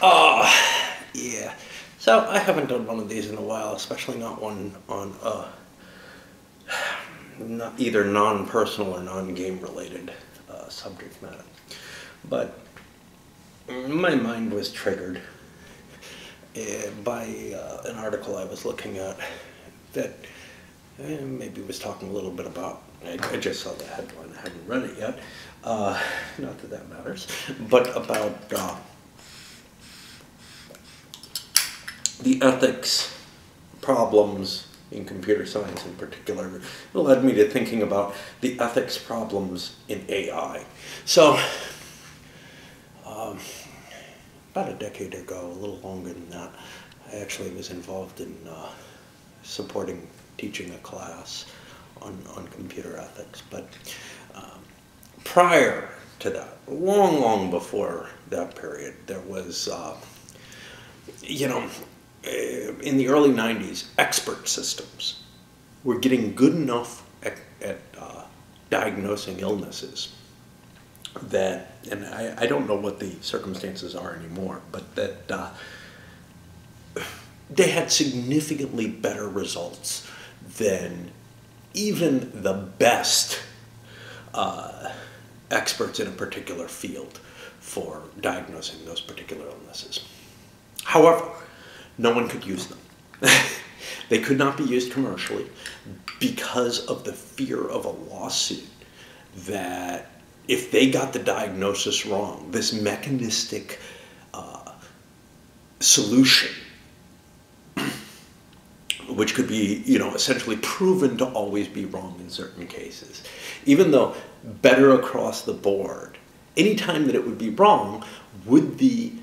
Uh, yeah. So I haven't done one of these in a while, especially not one on not either non-personal or non-game related subject matter. But my mind was triggered by an article I was looking at that maybe was talking a little bit about. I just saw the headline. I hadn't read it yet. Not that that matters, but about the ethics problems in computer science in particular. It led me to thinking about the ethics problems in AI. So, about a decade ago, a little longer than that, I actually was involved in supporting teaching a class on computer ethics. But prior to that, long before that period, there was, in the early 90s, expert systems were getting good enough at diagnosing illnesses that, and I don't know what the circumstances are anymore, but that they had significantly better results than even the best experts in a particular field for diagnosing those particular illnesses. However, no one could use them. They could not be used commercially because of the fear of a lawsuit that if they got the diagnosis wrong, this mechanistic solution, which could be, essentially proven to always be wrong in certain cases, even though better across the board, anytime that it would be wrong, would the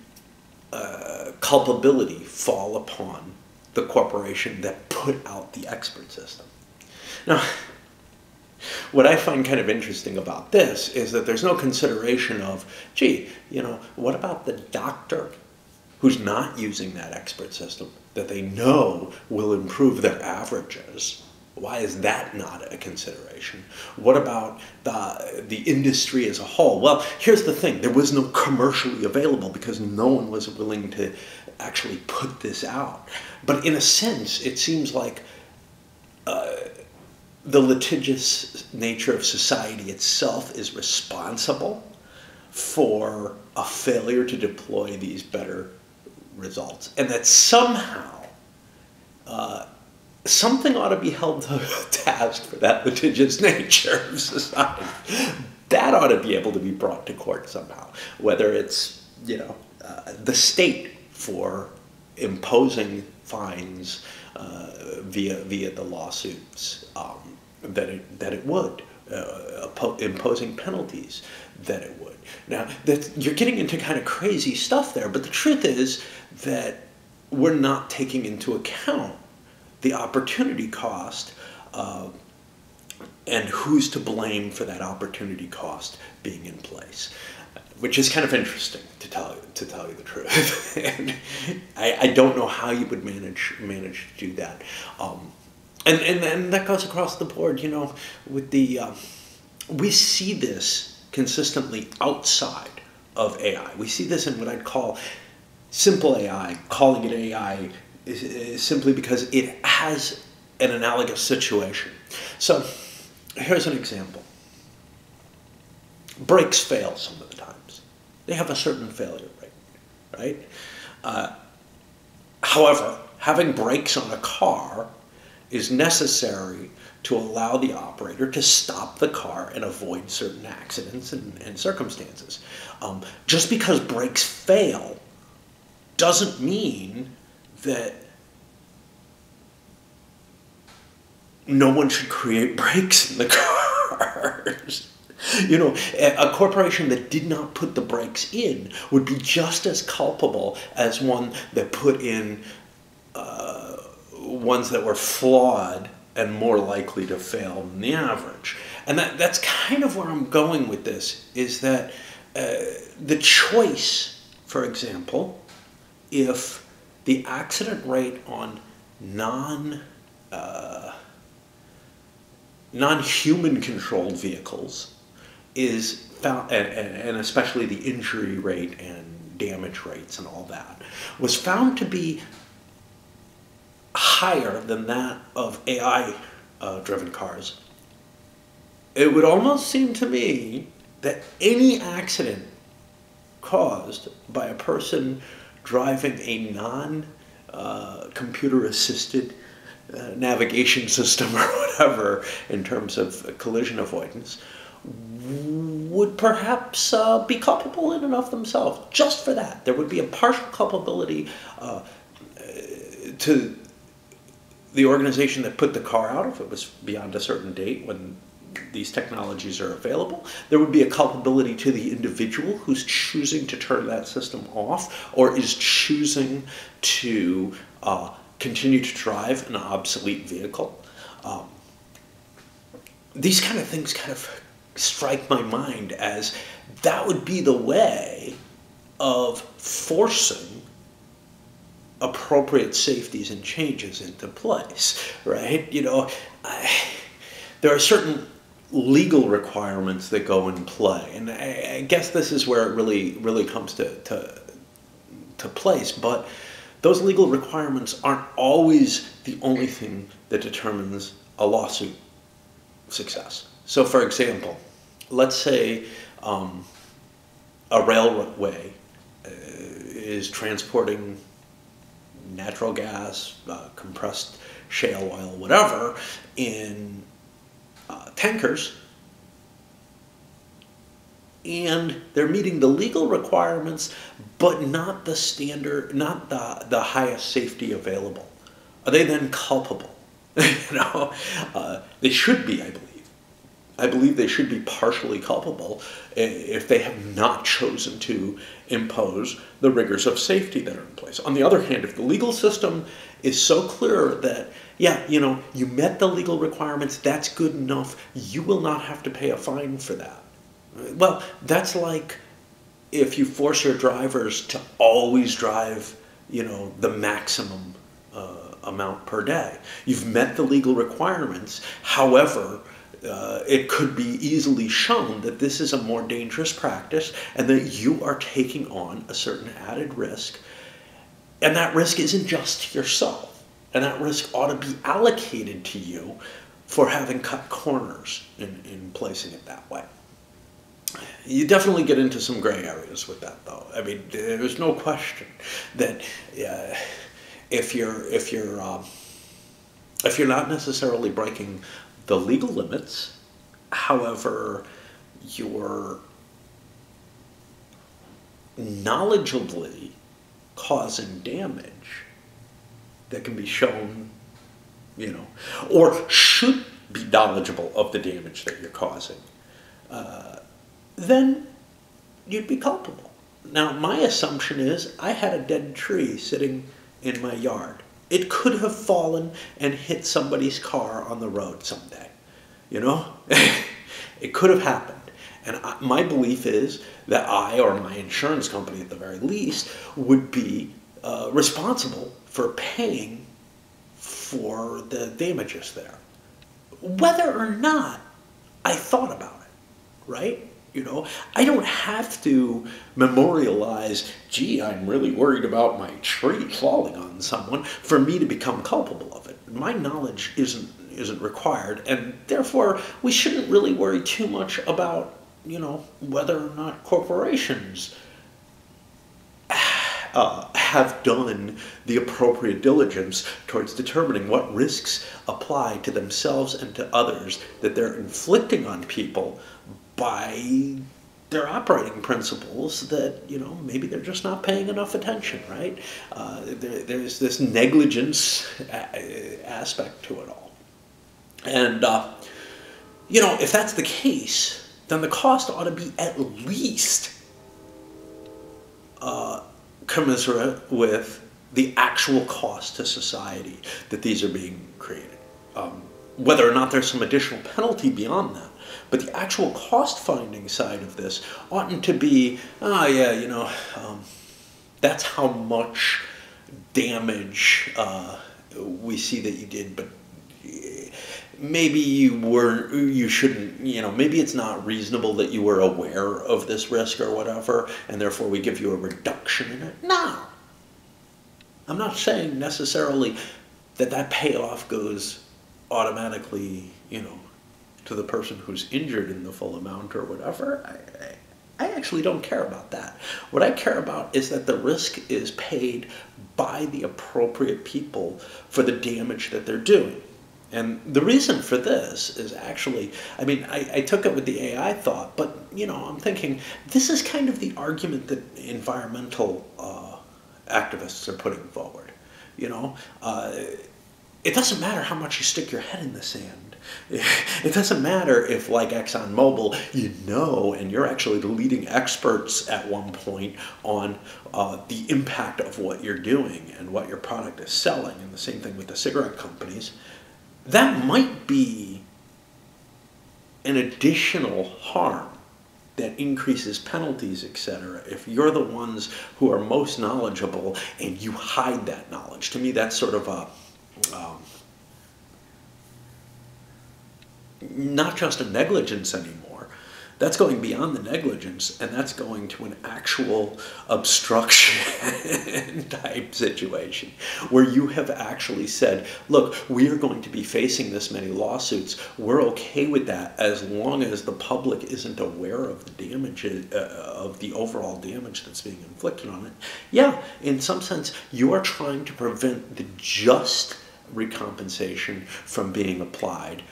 culpability fall upon the corporation that put out the expert system. Now, what I find kind of interesting about this is that there's no consideration of, gee, what about the doctor who's not using that expert system that they know will improve their averages? Why is that not a consideration? What about the industry as a whole? Well, here's the thing. There was no commercially available because no one was willing to actually put this out. But in a sense, it seems like the litigious nature of society itself is responsible for a failure to deploy these better results. And that somehow something ought to be held to task for that litigious nature of society. That ought to be able to be brought to court somehow, whether it's, the state for imposing fines via the lawsuits that it would, imposing penalties that it would. Now, you're getting into kind of crazy stuff there, but the truth is that we're not taking into account the opportunity cost and who's to blame for that opportunity cost being in place, which is kind of interesting to tell you the truth. And I don't know how you would manage to do that. And that goes across the board, with the we see this consistently outside of AI. We see this in what I'd call simple AI. Calling it AI is simply because it has an analogous situation. So here's an example. Brakes fail some of the times. They have a certain failure rate, right? However, having brakes on a car is necessary to allow the operator to stop the car and avoid certain accidents and circumstances. Just because brakes fail doesn't mean that no one should create brakes in the cars. A corporation that did not put the brakes in would be just as culpable as one that put in ones that were flawed and more likely to fail than the average. And that's kind of where I'm going with this, is that the choice, for example, if the accident rate on non-human controlled vehicles is found, and especially the injury rate and damage rates and all that was found to be higher than that of AI-driven cars, it would almost seem to me that any accident caused by a person driving a non-computer-assisted navigation system or whatever in terms of collision avoidance would perhaps be culpable in and of themselves. Just for that, there would be a partial culpability to the organization that put the car out if it was beyond a certain date when these technologies are available. There would be a culpability to the individual who's choosing to turn that system off or is choosing to continue to drive an obsolete vehicle. These kind of things kind of strike my mind as that would be the way of forcing appropriate safeties and changes into place, right? There are certain legal requirements that go in play, and I guess this is where it really comes to place. But those legal requirements aren't always the only thing that determines a lawsuit success. So, for example, let's say a railway is transporting natural gas, compressed shale oil, whatever, in tankers, and they're meeting the legal requirements, but not the standard, not the highest safety available. Are they then culpable? They should be, I believe. I believe they should be partially culpable if they have not chosen to impose the rigors of safety that are in place. On the other hand, if the legal system is so clear that, you met the legal requirements, that's good enough, you will not have to pay a fine for that. Well, that's like if you force your drivers to always drive, the maximum amount per day. You've met the legal requirements. However, it could be easily shown that this is a more dangerous practice and that you are taking on a certain added risk. And that risk isn't just to yourself. And that risk ought to be allocated to you for having cut corners in placing it that way. You definitely get into some gray areas with that, though. I mean, there's no question that if you're not necessarily breaking the legal limits, however, you're knowledgeably causing damage that can be shown, or should be knowledgeable of the damage that you're causing, then you'd be culpable. Now, my assumption is I had a dead tree sitting in my yard. It could have fallen and hit somebody's car on the road someday, It could have happened. And my belief is that I, or my insurance company at the very least, would be responsible for paying for the damages there. Whether or not I thought about it, right? I don't have to memorialize, gee, I'm really worried about my tree falling on someone for me to become culpable of it. My knowledge isn't required, and therefore we shouldn't really worry too much about, whether or not corporations have done the appropriate diligence towards determining what risks apply to themselves and to others that they're inflicting on people by their operating principles that, maybe they're just not paying enough attention, right? There's this negligence aspect to it all. And, if that's the case, then the cost ought to be at least commensurate with the actual cost to society that these are being created. Whether or not there's some additional penalty beyond that. But the actual cost-finding side of this oughtn't to be, that's how much damage we see that you did, but maybe you shouldn't, maybe it's not reasonable that you were aware of this risk or whatever, and therefore we give you a reduction in it. No. I'm not saying necessarily that payoff goes automatically, to the person who's injured in the full amount or whatever. I actually don't care about that. What I care about is that the risk is paid by the appropriate people for the damage that they're doing. And the reason for this is actually, I took it with the AI thought, but, I'm thinking this is kind of the argument that environmental activists are putting forward. It doesn't matter how much you stick your head in the sand. It doesn't matter if, like ExxonMobil, and you're actually the leading experts at one point on the impact of what you're doing and what your product is selling, and the same thing with the cigarette companies. That might be an additional harm that increases penalties, etc., if you're the ones who are most knowledgeable and you hide that knowledge. To me, that's sort of not just a negligence anymore. That's going beyond the negligence, and that's going to an actual obstruction type situation where you have actually said, look, we are going to be facing this many lawsuits. We're okay with that as long as the public isn't aware of the damage, of the overall damage that's being inflicted on it. Yeah, in some sense, you are trying to prevent the just recompensation from being applied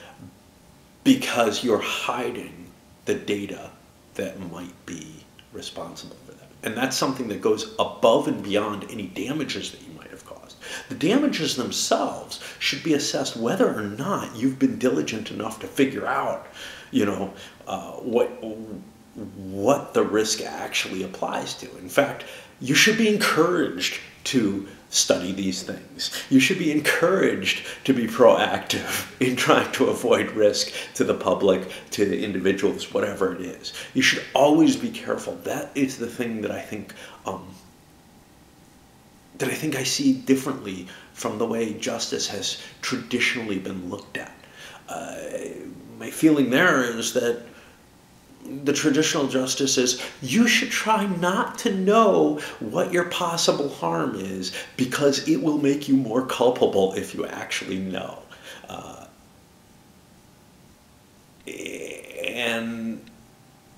because you're hiding the data that might be responsible for that. And that's something that goes above and beyond any damages that you might have caused. The damages themselves should be assessed whether or not you've been diligent enough to figure out, what the risk actually applies to. In fact, you should be encouraged to study these things. You should be encouraged to be proactive in trying to avoid risk to the public, to individuals, whatever it is. You should always be careful. That is the thing that I think I see differently from the way justice has traditionally been looked at. My feeling there is that the traditional justice is you should try not to know what your possible harm is because it will make you more culpable if you actually know. And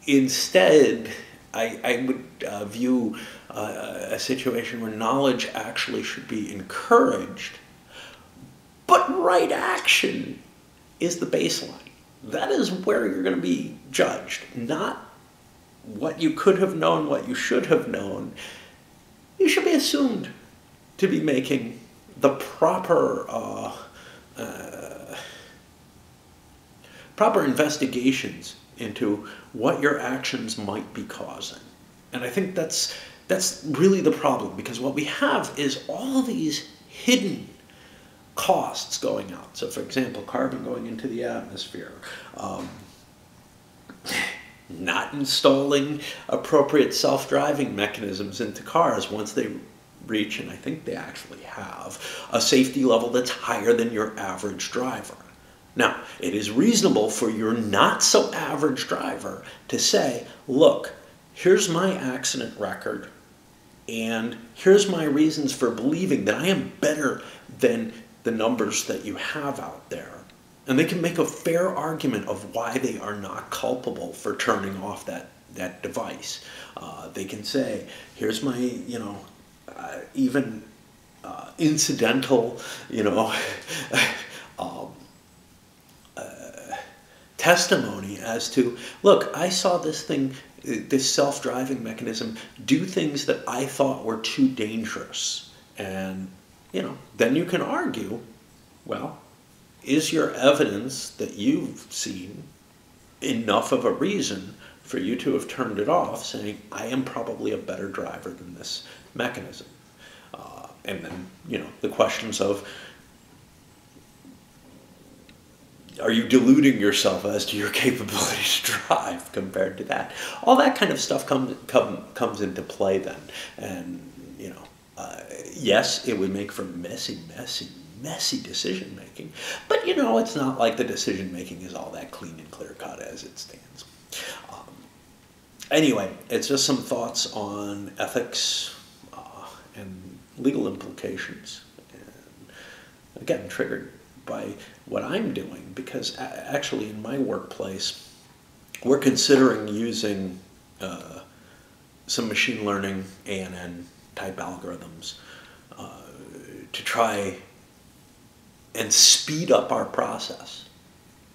instead, I would view a situation where knowledge actually should be encouraged, but right action is the baseline. That is where you're going to be judged, not what you could have known, what you should have known. You should be assumed to be making the proper investigations into what your actions might be causing. And I think that's really the problem, because what we have is all these hidden costs going out. So, for example, carbon going into the atmosphere, not installing appropriate self-driving mechanisms into cars once they reach, and I think they actually have, a safety level that's higher than your average driver. Now, it is reasonable for your not-so-average driver to say, look, here's my accident record, and here's my reasons for believing that I am better than the numbers that you have out there. And they can make a fair argument of why they are not culpable for turning off that device. They can say, here's my, even incidental, testimony as to, look, I saw this thing, this self-driving mechanism, do things that I thought were too dangerous. And then you can argue, well, is your evidence that you've seen enough of a reason for you to have turned it off, saying, I am probably a better driver than this mechanism? And then, the questions of, are you deluding yourself as to your capability to drive compared to that? All that kind of stuff comes into play then. And, yes, it would make for messy messy decision making. But you know, it's not like the decision making is all that clean and clear cut as it stands. Anyway, it's just some thoughts on ethics and legal implications. And again, triggered by what I'm doing, because actually in my workplace, we're considering using some machine learning, ANN type algorithms to try and speed up our process.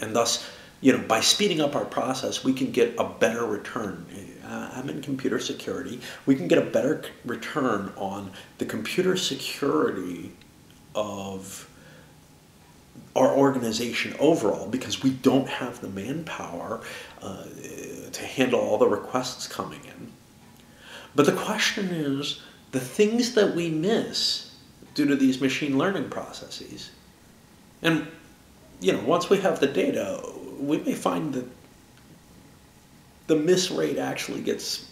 And thus, you know, by speeding up our process, we can get a better return. I'm in computer security. We can get a better return on the computer security of our organization overall, because we don't have the manpower to handle all the requests coming in. But the question is, the things that we miss due to these machine learning processes, and you know, once we have the data, we may find that the miss rate actually gets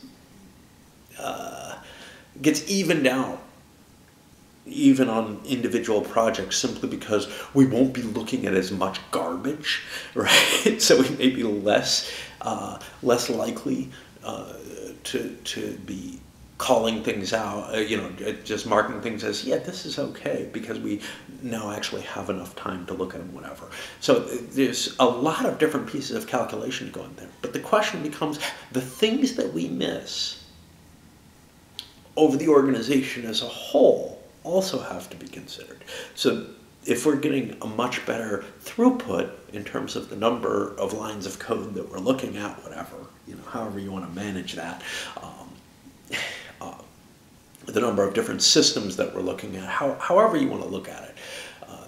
evened out, even on individual projects, simply because we won't be looking at as much garbage, right? So we may be less likely to be calling things out, just marking things as, yeah, this is okay, because we now actually have enough time to look at them, whatever. So there's a lot of different pieces of calculation going there. But the question becomes, the things that we miss over the organization as a whole also have to be considered. So if we're getting a much better throughput in terms of the number of lines of code that we're looking at, whatever, however you want to manage that, the number of different systems that we're looking at, however you want to look at it,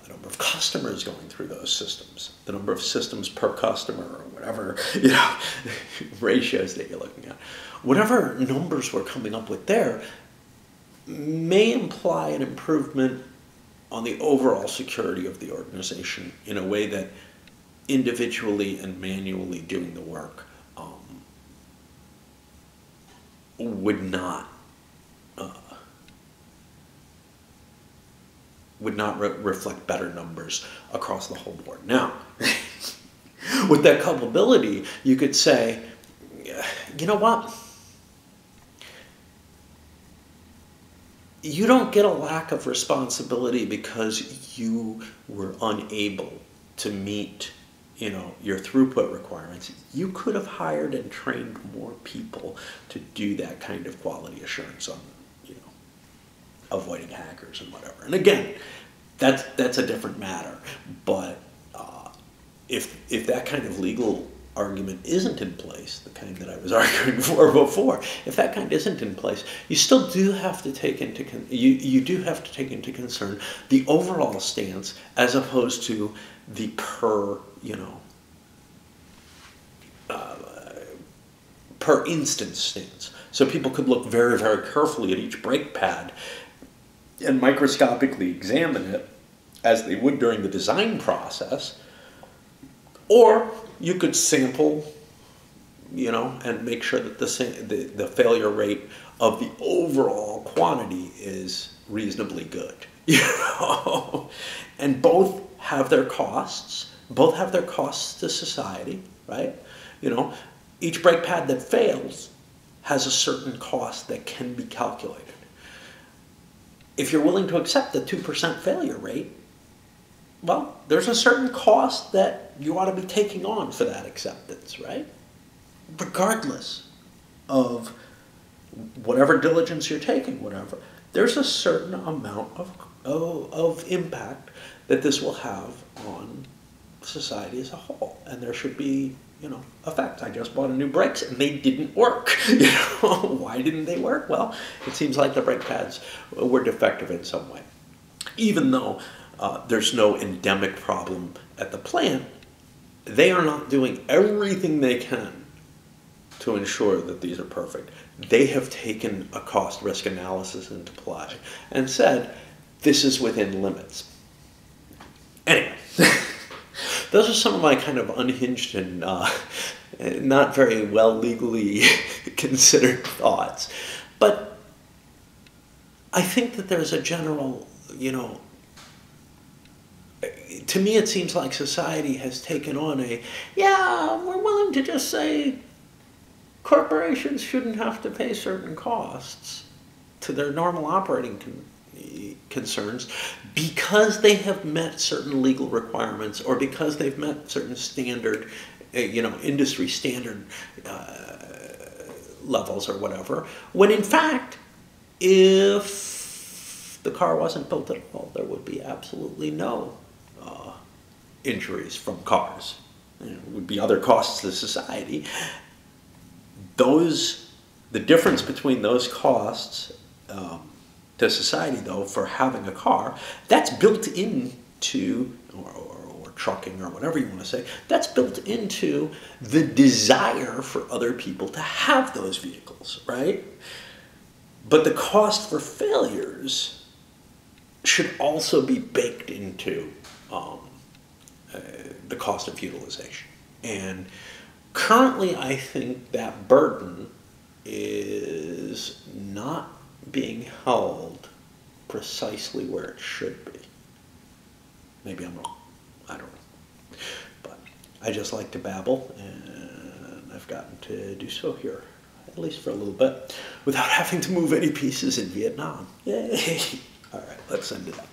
the number of customers going through those systems, the number of systems per customer, or whatever, ratios that you're looking at. Whatever numbers we're coming up with there may imply an improvement on the overall security of the organization in a way that individually and manually doing the work would not reflect better numbers across the whole board. Now, with that culpability, you could say, you know what? You don't get a lack of responsibility because you were unable to meet, your throughput requirements. You could have hired and trained more people to do that kind of quality assurance on, avoiding hackers and whatever. And again, that's a different matter. But if that kind of legal argument isn't in place, the kind that I was arguing for before, if that kind isn't in place, you still do have to take into you do have to take into concern the overall stance as opposed to the per instance stance. So people could look very, very carefully at each brake pad and microscopically examine it as they would during the design process, or you could sample, and make sure that the failure rate of the overall quantity is reasonably good. And both have their costs. Both have their costs to society, right? Each brake pad that fails has a certain cost that can be calculated. If you're willing to accept the 2% failure rate, well, there's a certain cost that you ought to be taking on for that acceptance, right? Regardless of whatever diligence you're taking, whatever, there's a certain amount of impact that this will have on society as a whole. And there should be, effect. I just bought a new brakes and they didn't work. Why didn't they work? Well, it seems like the brake pads were defective in some way. Even though there's no endemic problem at the plant, they are not doing everything they can to ensure that these are perfect. They have taken a cost-risk analysis into play and said, this is within limits. Anyway, those are some of my kind of unhinged and not very well legally considered thoughts. But I think that there's a general, to me, it seems like society has taken on yeah, we're willing to just say corporations shouldn't have to pay certain costs to their normal operating concerns because they have met certain legal requirements or because they've met certain standard, industry standard levels or whatever, when in fact, if the car wasn't built at all, there would be absolutely no injuries from cars. It would be other costs to society. The difference between those costs to society, though, for having a car, that's built into, or trucking or whatever you want to say, that's built into the desire for other people to have those vehicles, right? But the cost for failures should also be baked into the cost of utilization. And currently, I think that burden is not being held precisely where it should be. Maybe I'm wrong. I don't know. But I just like to babble, and I've gotten to do so here, at least for a little bit, without having to move any pieces in Vietnam. Yay! All right, let's end it up.